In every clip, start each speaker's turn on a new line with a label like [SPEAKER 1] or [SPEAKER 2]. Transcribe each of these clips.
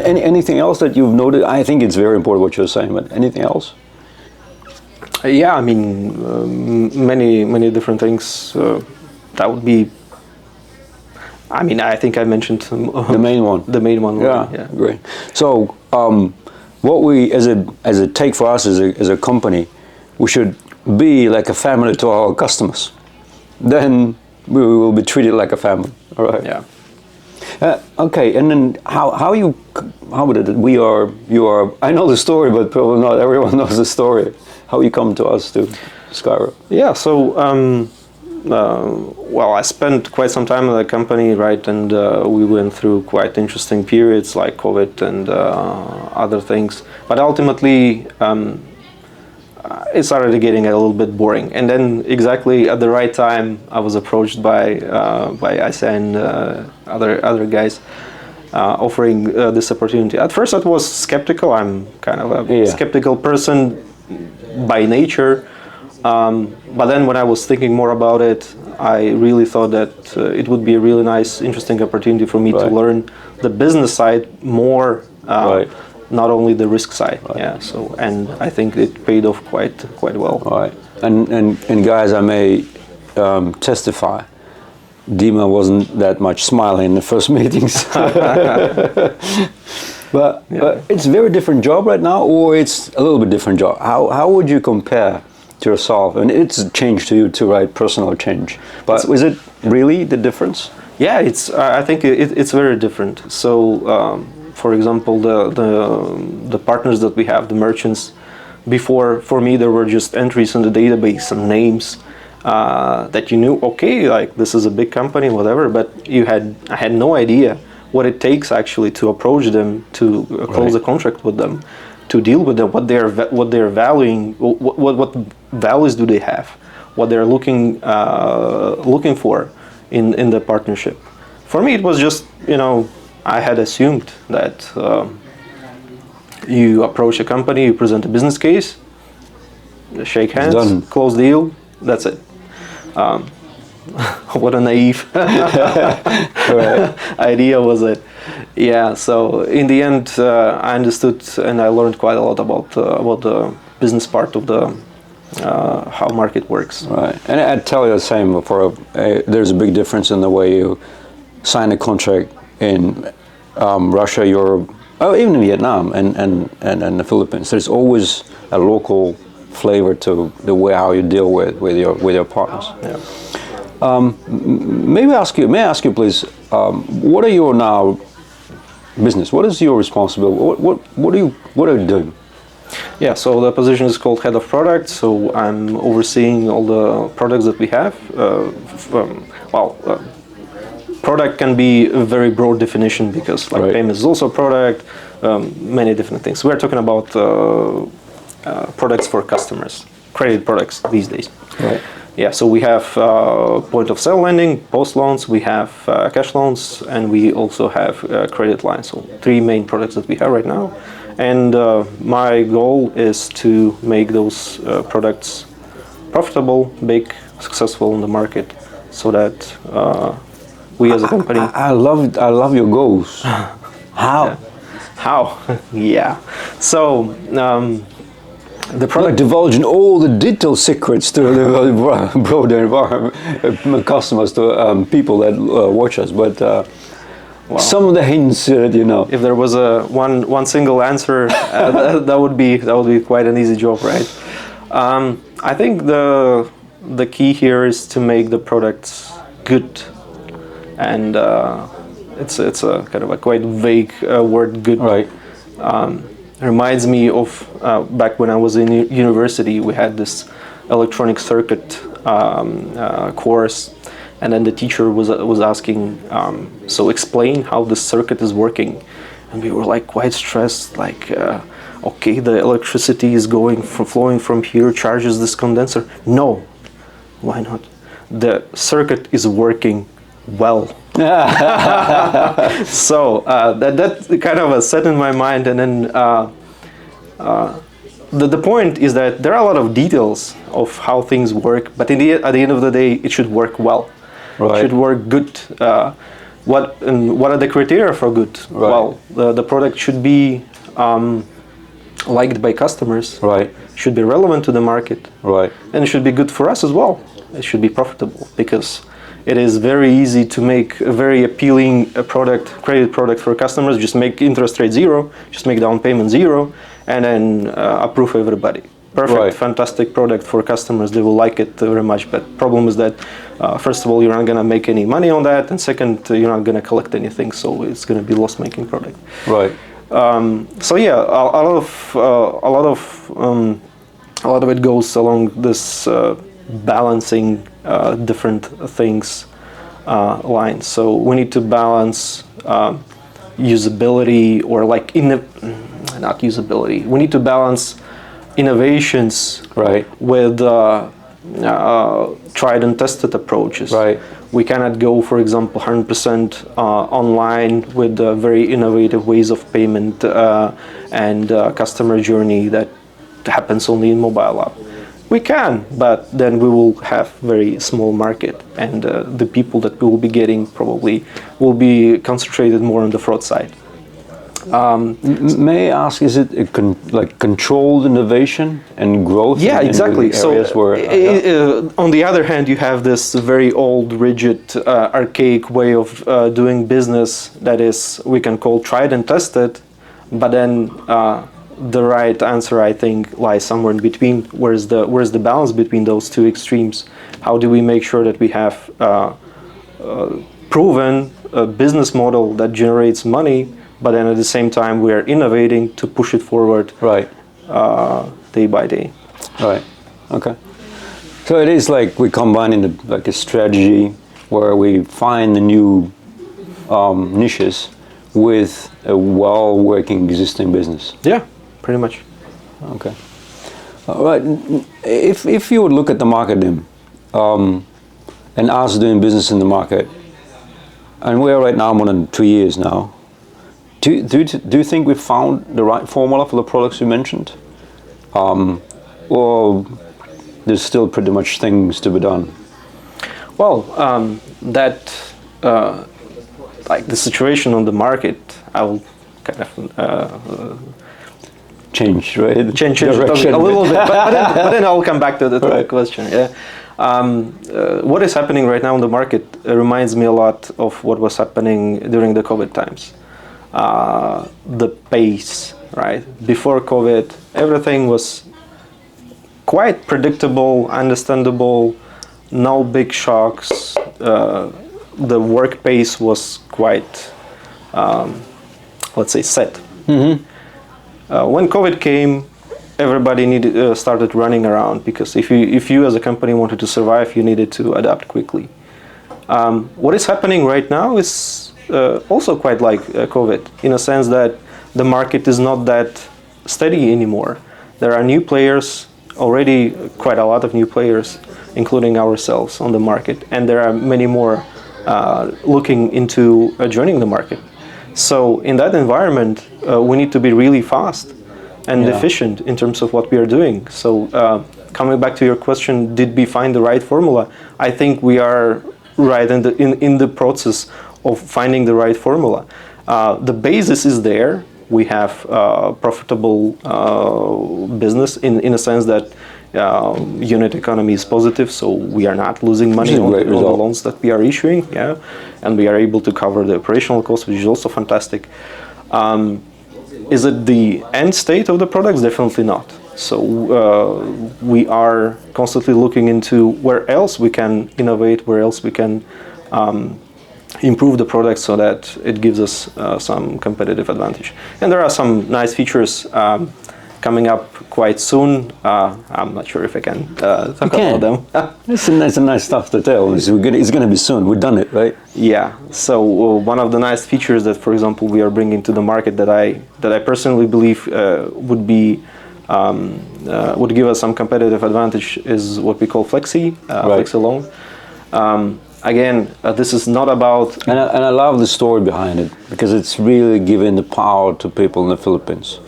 [SPEAKER 1] Anything else that you've noted? I think it's very important what you're saying, but anything else?
[SPEAKER 2] Yeah, I mean, many different things. That would be. I mean, I think I mentioned
[SPEAKER 1] the main one.
[SPEAKER 2] The main one.
[SPEAKER 1] Yeah, great. So, what we as a take for us as a company, we should be like a family to our customers. Then we will be treated like a family. All right.
[SPEAKER 2] Yeah.
[SPEAKER 1] Okay, and then how you are. I know the story, but probably not everyone knows the story. How you come to us to Skyro?
[SPEAKER 2] Yeah. So. Well, I spent quite some time in the company, right, and we went through quite interesting periods like COVID and other things. But ultimately, it started getting a little bit boring. And then, exactly at the right time, I was approached by Isa and other guys offering this opportunity. At first, I was skeptical. I'm kind of a skeptical person by nature. But then when I was thinking more about it, I really thought that it would be a really nice, interesting opportunity for me to learn the business side more, not only the risk side. Yeah. So, and I think it paid off quite well.
[SPEAKER 1] Right. And guys, I may testify. Dima wasn't that much smiling in the first meetings. But it's a very different job right now, or it's a little bit different job. How would you compare to yourself? And it's a change to you too, right? Personal change. But is it really the difference?
[SPEAKER 2] Yeah, it's. I think it's very different. So, for example, the partners that we have, the merchants, before for me there were just entries in the database, some names that you knew. Okay, like this is a big company, whatever. But I had no idea what it takes actually to approach them, to close a contract with them, to deal with them, what they're valuing, what values do they have, what they're looking for in the partnership. For me, it was just, I had assumed that you approach a company, you present a business case, shake hands, close deal, that's it. What a naive idea was it. Yeah, so in the end, I understood and I learned quite a lot about the business part of the how market works.
[SPEAKER 1] Right, and I'd tell you the same. There's a big difference in the way you sign a contract in Russia, Europe, even in Vietnam and the Philippines. There's always a local flavor to the way how you deal with your partners.
[SPEAKER 2] Yeah.
[SPEAKER 1] May I ask you, please, what are your now business? What is your responsibility? What are you doing?
[SPEAKER 2] Yeah, so the position is called head of product. So I'm overseeing all the products that we have. Product can be a very broad definition because payment is also a product. Many different things. We're talking about products for customers, credit products these days.
[SPEAKER 1] Right.
[SPEAKER 2] Yeah, so we have point of sale lending, post loans, we have cash loans, and we also have credit lines. So 3 main products that we have right now. And my goal is to make those products profitable, big, successful in the market, so that we as a company.
[SPEAKER 1] I love your goals. How?
[SPEAKER 2] Yeah. How? Yeah. So. The product
[SPEAKER 1] divulging all the detailed secrets to the broader customers, to people that watch us, but some of the hints that you know.
[SPEAKER 2] If there was a one single answer, that would be quite an easy job, right? I think the key here is to make the products good, and it's a kind of a quite vague word, good.
[SPEAKER 1] Right.
[SPEAKER 2] Reminds me of back when I was in university, we had this electronic circuit course, and then the teacher was asking, so explain how the circuit is working, and we were like quite stressed, like okay, the electricity is flowing from here, charges this condenser. No, why not? The circuit is working well. So that kind of set in my mind, and then the point is that there are a lot of details of how things work, but at the end of the day, it should work well. Right. It should work good. what are the criteria for good?
[SPEAKER 1] Right.
[SPEAKER 2] Well, the product should be liked by customers.
[SPEAKER 1] Right.
[SPEAKER 2] Should be relevant to the market.
[SPEAKER 1] Right.
[SPEAKER 2] And it should be good for us as well. It should be profitable, because it is very easy to make a very appealing credit product for customers. Just make interest rate 0, just make down payment 0, and then approve everybody. Perfect,
[SPEAKER 1] Right.
[SPEAKER 2] fantastic product for customers. They will like it very much. But problem is that, first of all, you're not going to make any money on that, and second, you're not going to collect anything. So it's going to be loss-making product.
[SPEAKER 1] Right.
[SPEAKER 2] So yeah, a lot of it goes along this balancing different things line. So we need to balance usability, or like not usability. We need to balance innovations,
[SPEAKER 1] Right.
[SPEAKER 2] with tried and tested approaches.
[SPEAKER 1] Right.
[SPEAKER 2] We cannot go, for example, 100% online with very innovative ways of payment and customer journey that happens only in mobile app. We can, but then we will have very small market, and the people that we will be getting probably will be concentrated more on the fraud side.
[SPEAKER 1] May I ask, is it like controlled innovation and growth?
[SPEAKER 2] Yeah, exactly.
[SPEAKER 1] In areas
[SPEAKER 2] So,
[SPEAKER 1] where,
[SPEAKER 2] on the other hand, you have this very old, rigid, archaic way of doing business that is, we can call tried and tested, but then the right answer, I think, lies somewhere in between. Where's the balance between those two extremes? How do we make sure that we have proven a business model that generates money, but then at the same time we are innovating to push it forward,
[SPEAKER 1] right,
[SPEAKER 2] day by day.
[SPEAKER 1] Right. Okay. So it is like we combine like a strategy where we find the new niches with a well-working existing business.
[SPEAKER 2] Yeah, pretty much.
[SPEAKER 1] Okay. All right. If you would look at the market then, and us doing business in the market, and we are right now more than 2 years now, do you think we found the right formula for the products you mentioned? Or there's still pretty much things to be done?
[SPEAKER 2] Well, like the situation on the market, I will kind of
[SPEAKER 1] change, right?
[SPEAKER 2] Change
[SPEAKER 1] Direction.
[SPEAKER 2] a little bit, but then I'll come back to the
[SPEAKER 1] Right.
[SPEAKER 2] question. Yeah. What is happening right now in the market reminds me a lot of what was happening during the COVID times. The pace, right? Before COVID, everything was quite predictable, understandable, no big shocks. The work pace was quite, let's say, set.
[SPEAKER 1] Mm-hmm.
[SPEAKER 2] When COVID came, everybody started running around, because if you as a company wanted to survive, you needed to adapt quickly. What is happening right now is also quite like COVID, in a sense that the market is not that steady anymore. There are new players, already quite a lot of new players, including ourselves on the market, and there are many more looking into joining the market. So in that environment, we need to be really fast and efficient in terms of what we are doing. So coming back to your question, did we find the right formula? I think we are right in the process of finding the right formula. The basis is there. We have profitable business in a sense that unit economy is positive, so we are not losing money on the loans that we are issuing, and we are able to cover the operational costs, which is also fantastic. Is it the end state of the products? Definitely not. So we are constantly looking into where else we can innovate, where else we can improve the product so that it gives us some competitive advantage. And there are some nice features coming up quite soon. I'm not sure if I can talk about them.
[SPEAKER 1] It's a nice stuff to tell. It's going to be soon. We've done it, right?
[SPEAKER 2] Yeah. So one of the nice features that, for example, we are bringing to the market that I personally believe would give us some competitive advantage is what we call Flexi Loan. Again, this is not about...
[SPEAKER 1] And I love the story behind it, because it's really giving the power to people in the Philippines.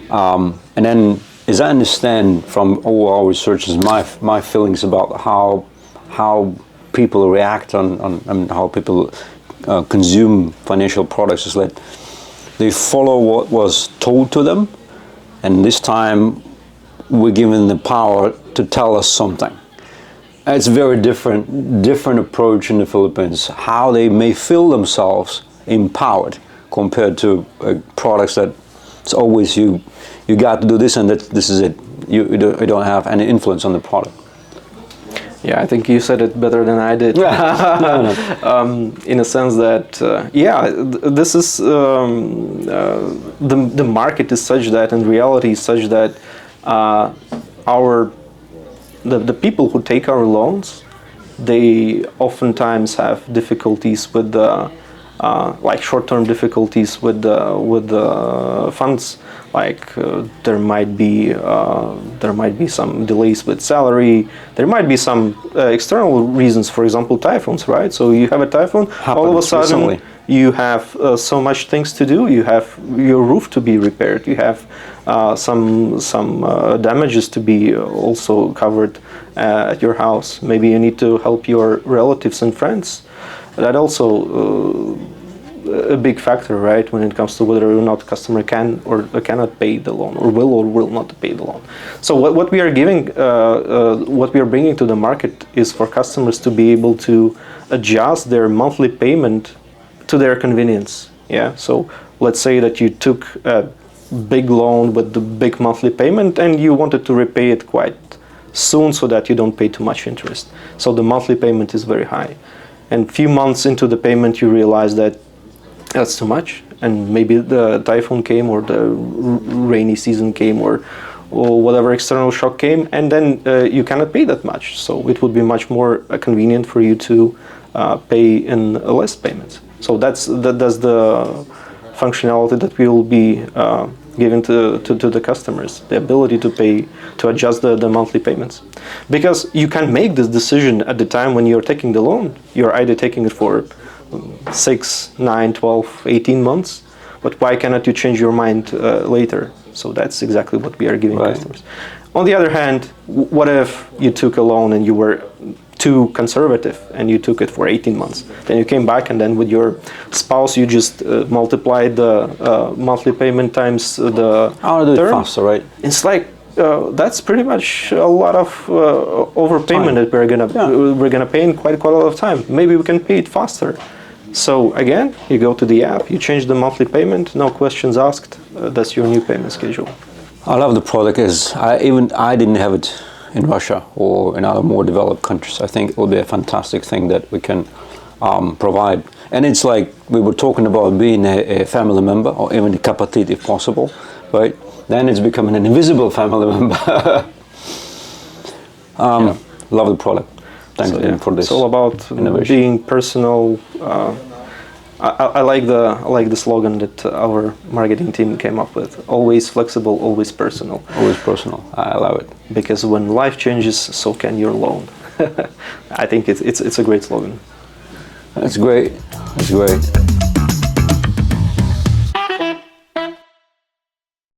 [SPEAKER 1] And then, as I understand from all our researchers, my feelings about how people react on how people consume financial products is that they follow what was told to them, and this time we're given the power to tell us something. It's a very different approach in the Philippines, how they may feel themselves empowered compared to products that it's always you got to do this and this is it. You don't have any influence on the product.
[SPEAKER 2] Yeah, I think you said it better than I did. In a sense that, this is the market is such that, and reality is such that the people who take our loans, they oftentimes have difficulties with like short-term difficulties with the funds. Like there might be some delays with salary. There might be some external reasons. For example, typhoons, right? So you have a typhoon, all of a sudden
[SPEAKER 1] recently.
[SPEAKER 2] You have so much things to do. You have your roof to be repaired. You have some damages to be also covered at your house. Maybe you need to help your relatives and friends. That also a big factor, right, when it comes to whether or not customer can or cannot pay the loan, or will not pay the loan. So what we are giving, what we are bringing to the market is for customers to be able to adjust their monthly payment to their convenience. Yeah. So let's say that you took a big loan with the big monthly payment and you wanted to repay it quite soon so that you don't pay too much interest. So the monthly payment is very high. And few months into the payment, you realize that that's too much, and maybe the typhoon came, or the rainy season came, or whatever external shock came, and then you cannot pay that much. So it would be much more convenient for you to pay in less payments. So that's the functionality that we will be giving to the customers, the ability to pay, to adjust the monthly payments. Because you can make this decision at the time when you're taking the loan. You're either taking it for 6, 9, 12, 18 months, but why cannot you change your mind later? So that's exactly what we are giving customers. On the other hand, what if you took a loan and you were too conservative and you took it for 18 months? Then you came back and then with your spouse you just multiplied the monthly payment times the
[SPEAKER 1] I want to do
[SPEAKER 2] term.
[SPEAKER 1] it faster, right?
[SPEAKER 2] It's like that's pretty much a lot of overpayment that we're gonna pay in quite a lot of time. Maybe we can pay it faster. So again, you go to the app, you change the monthly payment, no questions asked. That's your new payment schedule.
[SPEAKER 1] I love the product. I didn't have it in Russia or in other more developed countries. I think it will be a fantastic thing that we can provide. And it's like we were talking about being a family member, or even a kapatid if possible, right? Then it's becoming an invisible family member. Love the product. Thanks for this.
[SPEAKER 2] It's all about
[SPEAKER 1] innovation.
[SPEAKER 2] being personal. I like the slogan that our marketing team came up with: always flexible, always personal.
[SPEAKER 1] Always personal. I love it.
[SPEAKER 2] Because when life changes, so can your loan. I think it's a great slogan.
[SPEAKER 1] That's great. That's great.